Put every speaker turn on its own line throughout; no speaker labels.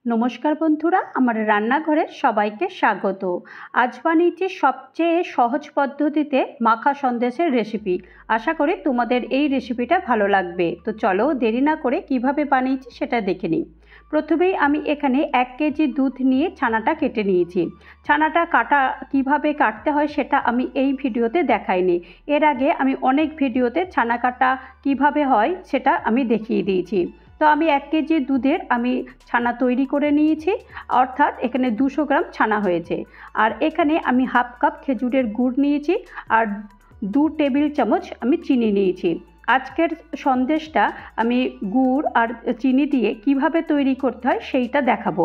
নমস্কার বন্ধুরা, আমার রান্নাঘরে সবাইকে স্বাগত। আজ বানিয়েছি সবচেয়ে সহজ পদ্ধতিতে মাখা সন্দেশের রেসিপি। আশা করি তোমাদের এই রেসিপিটা ভালো লাগবে। তো চলো দেরি না করে কিভাবে বানিয়েছি সেটা দেখে নিই। প্রথমেই আমি এখানে 1 কেজি দুধ নিয়ে ছানাটা কেটে নিয়েছি। ছানাটা কিভাবে কাটতে হয় সেটা আমি এই ভিডিওতে দেখাইনি। এর আগে আমি অনেক ভিডিওতে ছানা কাটা কিভাবে হয় সেটা আমি দেখিয়ে দিয়েছি। তো আমি 1 কেজি দুধের ছানা তৈরি করে নিয়েছি, অর্থাৎ এখানে 200 গ্রাম ছানা হয়েছে। আর এখানে আমি হাফ কাপ খেজুরের গুড় নিয়েছি আর 2 টেবিল চামচ আমি চিনি নিয়েছি। আজকের সন্দেশটা আমি গুড় আর চিনি দিয়ে কিভাবে তৈরি করতে হয় সেইটা দেখাবো।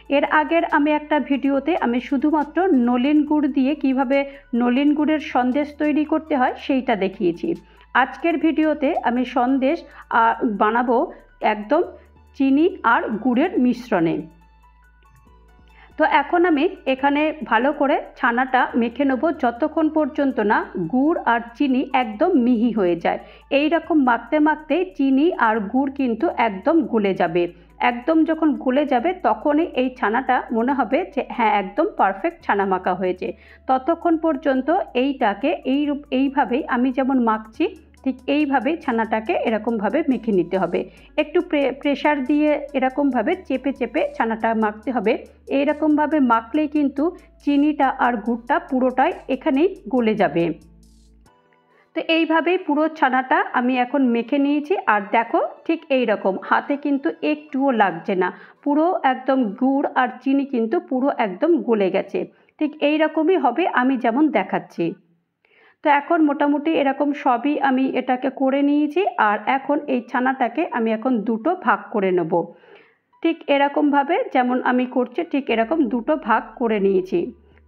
এর আগের আমি একটা ভিডিওতে আমি শুধুমাত্র নলেন গুড় দিয়ে কিভাবে নলেন গুড়ের সন্দেশ তৈরি করতে হয় সেইটা দেখিয়েছি। আজকের ভিডিওতে আমি সন্দেশ বানাবো একদম চিনি আর গুড়ের মিশ্রণে। তো এখন আমি এখানে ভালো করে ছানাটা মেখে নেব যতক্ষণ পর্যন্ত না গুড় আর চিনি একদম মিহি হয়ে যায়। এই রকম মাখতে মাখতে চিনি আর গুড় কিন্তু একদম গলে যাবে। একদম যখন গলে যাবে তখনই এই ছানাটা মনে হবে যে হ্যাঁ, একদম পারফেক্ট ছানা মাখা হয়েছে। ততক্ষণ পর্যন্ত এইটাকে এইভাবেই আমি যেমন মাখছি ঠিক এইভাবেই ছানাটাকে এরকমভাবে মেখে নিতে হবে। একটু প্রেশার দিয়ে এরকমভাবে চেপে চেপে ছানাটা মাখতে হবে। এইরকমভাবে মাখলেই কিন্তু চিনিটা আর গুড়টা পুরোটাই এখানেই গলে যাবে। তো এইভাবেই পুরো ছানাটা আমি এখন মেখে নিয়েছি। আর দেখো ঠিক এই রকম হাতে কিন্তু একটুও লাগছে না, পুরো একদম গুড় আর চিনি কিন্তু পুরো একদম গলে গেছে। ঠিক এই রকমই হবে আমি যেমন দেখাচ্ছি। তো এখন মোটামুটি এরকম সবই আমি এটাকে করে নিয়েছি। আর এখন এই ছানাটাকে আমি এখন দুটো ভাগ করে নেব। ঠিক এরকমভাবে যেমন আমি করছি ঠিক এরকম দুটো ভাগ করে নিয়েছি।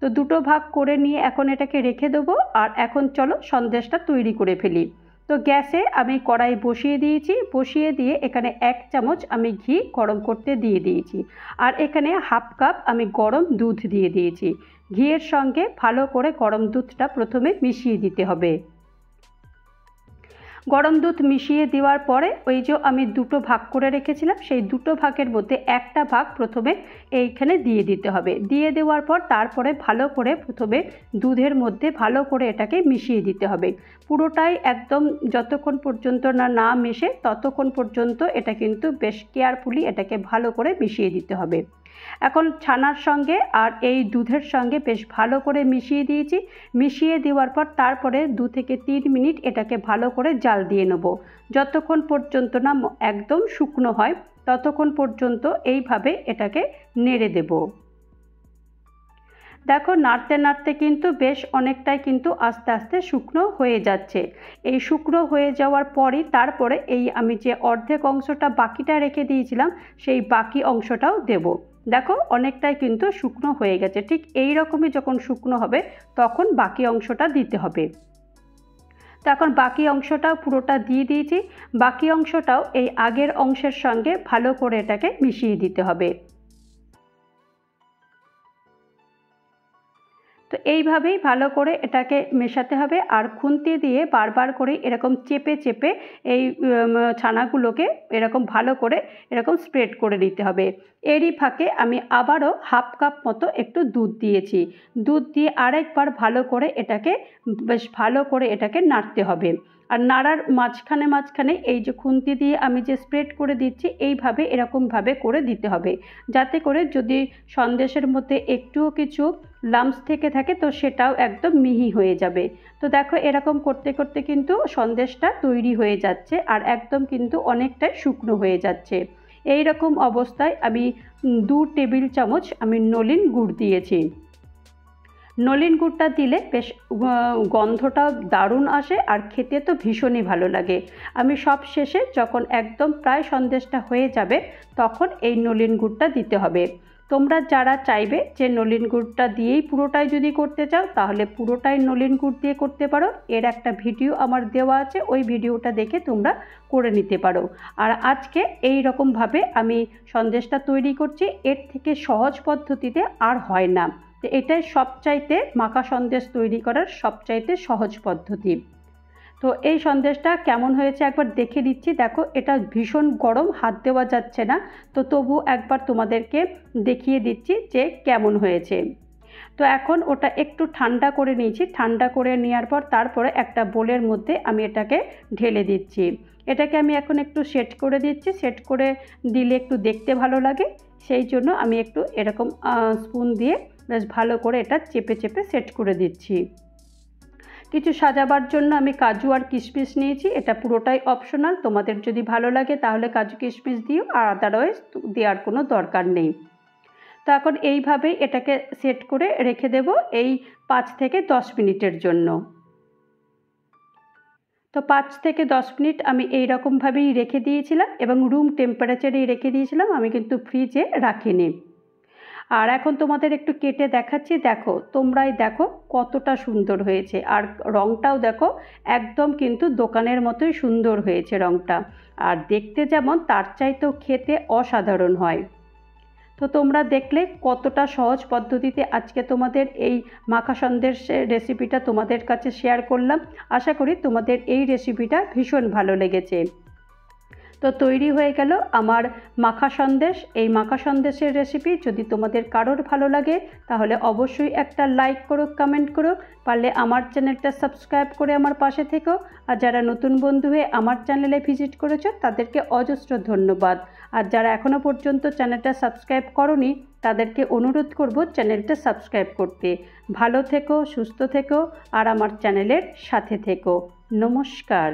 তো দুটো ভাগ করে নিয়ে এখন এটাকে রেখে দেবো। আর এখন চলো সন্দেশটা তৈরি করে ফেলি। তো গ্যাসে আমি কড়াই বসিয়ে দিয়েছি, বসিয়ে দিয়ে এখানে 1 চামচ আমি ঘি গরম করতে দিয়ে দিয়েছি। আর এখানে হাফ কাপ আমি গরম দুধ দিয়ে দিয়েছি। ঘিয়ের সঙ্গে ভালো করে গরম দুধটা প্রথমে মিশিয়ে দিতে হবে। গরম দুধ মিশিয়ে দেওয়ার পরে ওই যে আমি দুটো ভাগ করে রেখেছিলাম সেই দুটো ভাগের মধ্যে একটা ভাগ প্রথমে এইখানে দিয়ে দিতে হবে। দিয়ে দেওয়ার পর তারপরে ভালো করে প্রথমে দুধের মধ্যে ভালো করে এটাকে মিশিয়ে দিতে হবে। পুরোটাই একদম যতক্ষণ পর্যন্ত না মেশে ততক্ষণ পর্যন্ত এটা কিন্তু বেশ কেয়ারফুলি এটাকে ভালো করে মিশিয়ে দিতে হবে। এখন ছানার সঙ্গে আর এই দুধের সঙ্গে বেশ ভালো করে মিশিয়ে দিয়েছি। মিশিয়ে দেওয়ার পর তারপরে 2 থেকে 3 মিনিট এটাকে ভালো করে জাল দিয়ে নেব। যতক্ষণ পর্যন্ত না একদম শুকনো হয় ততক্ষণ পর্যন্ত এইভাবে এটাকে নেড়ে দেব। দেখো নাড়তে নাড়তে কিন্তু বেশ অনেকটাই কিন্তু আস্তে আস্তে শুকনো হয়ে যাচ্ছে। এই শুকনো হয়ে যাওয়ার পরই তারপরে এই আমি যে অর্ধেক অংশটা বাকিটা রেখে দিয়েছিলাম সেই বাকি অংশটাও দেব। দেখো অনেকটাই কিন্তু শুকনো হয়ে গেছে। ঠিক এই রকমই যখন শুকনো হবে তখন বাকি অংশটা দিতে হবে। তো এখন বাকি অংশটাও পুরোটা দিয়ে দিয়েছি। বাকি অংশটাও এই আগের অংশের সঙ্গে ভালো করে এটাকে মিশিয়ে দিতে হবে। তো এইভাবেই ভালো করে এটাকে মেশাতে হবে। আর খুন্তি দিয়ে বারবার করে এরকম চেপে চেপে এই ছানাগুলোকে এরকম ভালো করে এরকম স্প্রেড করে নিতে হবে। এরই ফাঁকে আমি আবারও হাফ কাপ মতো একটু দুধ দিয়েছি। দুধ দিয়ে আরেকবার ভালো করে এটাকে বেশ ভালো করে এটাকে নাড়তে হবে। আর নাড়ার মাঝখানে মাঝখানে এই যে খুন্তি দিয়ে আমি যে স্প্রেড করে দিচ্ছি এইভাবে এরকমভাবে করে দিতে হবে, যাতে করে যদি সন্দেশের মধ্যে একটুও কিছু লাম্পস থেকে থাকে তো সেটাও একদম মিহি হয়ে যাবে। তো দেখো এরকম করতে করতে কিন্তু সন্দেশটা তৈরি হয়ে যাচ্ছে আর একদম কিন্তু অনেকটাই শুকনো হয়ে যাচ্ছে। এই রকম অবস্থায় আমি 2 টেবিল চামচ আমি নলেন গুড় দিয়েছি। নলেন গুড়টা দিলে বেশ গন্ধটাও দারুণ আসে আর খেতে তো ভীষণই ভালো লাগে। আমি সব শেষে যখন একদম প্রায় সন্দেশটা হয়ে যাবে তখন এই নলেন গুড়টা দিতে হবে। তোমরা যারা চাইবে যে নলেন গুড়টা দিয়েই পুরোটাই যদি করতে চাও তাহলে পুরোটাই নলেন গুড় দিয়ে করতে পারো। এর একটা ভিডিও আমার দেওয়া আছে, ওই ভিডিওটা দেখে তোমরা করে নিতে পারো। আর আজকে এই রকমভাবে আমি সন্দেশটা তৈরি করছি, এর থেকে সহজ পদ্ধতিতে আর হয় না। তো এটাই সবচাইতে মাখা সন্দেশ তৈরি করার সবচাইতে সহজ পদ্ধতি। তো এই সন্দেশটা কেমন হয়েছে একবার দেখে দিচ্ছি। দেখো এটা ভীষণ গরম, হাত দেওয়া যাচ্ছে না, তো তবু একবার তোমাদেরকে দেখিয়ে দিচ্ছি যে কেমন হয়েছে। তো এখন ওটা একটু ঠান্ডা করে নিয়েছি, ঠান্ডা করে নেওয়ার পর তারপরে একটা বোলের মধ্যে আমি এটাকে ঢেলে দিচ্ছি। এটাকে আমি এখন একটু সেট করে দিচ্ছি, সেট করে দিলে একটু দেখতে ভালো লাগে, সেই জন্য আমি একটু এরকম স্পুন দিয়ে বেশ ভালো করে এটা চেপে চেপে সেট করে দিচ্ছি। কিছু সাজাবার জন্য আমি কাজু আর কিশমিশ নিয়েছি, এটা পুরোটাই অপশনাল, তোমাদের যদি ভালো লাগে তাহলে কাজু কিশমিশ দিও, আর আদারওয়াইজ দেওয়ার কোনো দরকার নেই। তো এখন এইভাবেই এটাকে সেট করে রেখে দেব এই 5 থেকে 10 মিনিটের জন্য। তো 5 থেকে 10 মিনিট আমি এই রকমভাবেই রেখে দিয়েছিলাম এবং রুম টেম্পারেচারেই রেখে দিয়েছিলাম, আমি কিন্তু ফ্রিজে রাখিনি। আর এখন তোমাদের একটু কেটে দেখাচ্ছি, দেখো তোমরাই দেখো কতটা সুন্দর হয়েছে, আর রঙটাও দেখো একদম কিন্তু দোকানের মতোই সুন্দর হয়েছে রঙটা, আর দেখতে যেমন তার চাইতেও খেতে অসাধারণ হয়। তো তোমরা দেখলে কতটা সহজ পদ্ধতিতে আজকে তোমাদের এই মাখা সন্দেশের রেসিপিটা তোমাদের কাছে শেয়ার করলাম। আশা করি তোমাদের এই রেসিপিটা ভীষণ ভালো লেগেছে। তো তৈরি হয়ে গেল আমার মাখা সন্দেশ। এই মাখা সন্দেশের রেসিপি যদি তোমাদের কারোর ভালো লাগে তাহলে অবশ্যই একটা লাইক করো, কমেন্ট করো, পারলে আমার চ্যানেলটা সাবস্ক্রাইব করে আমার পাশে থেকো। আর যারা নতুন বন্ধু হয়ে আমার চ্যানেলে ভিজিট করেছো তাদেরকে অজস্র ধন্যবাদ। আর যারা এখনও পর্যন্ত চ্যানেলটা সাবস্ক্রাইব করোনি তাদেরকে অনুরোধ করব চ্যানেলটা সাবস্ক্রাইব করতে। ভালো থেকো, সুস্থ থেকো আর আমার চ্যানেলের সাথে থেকো। নমস্কার।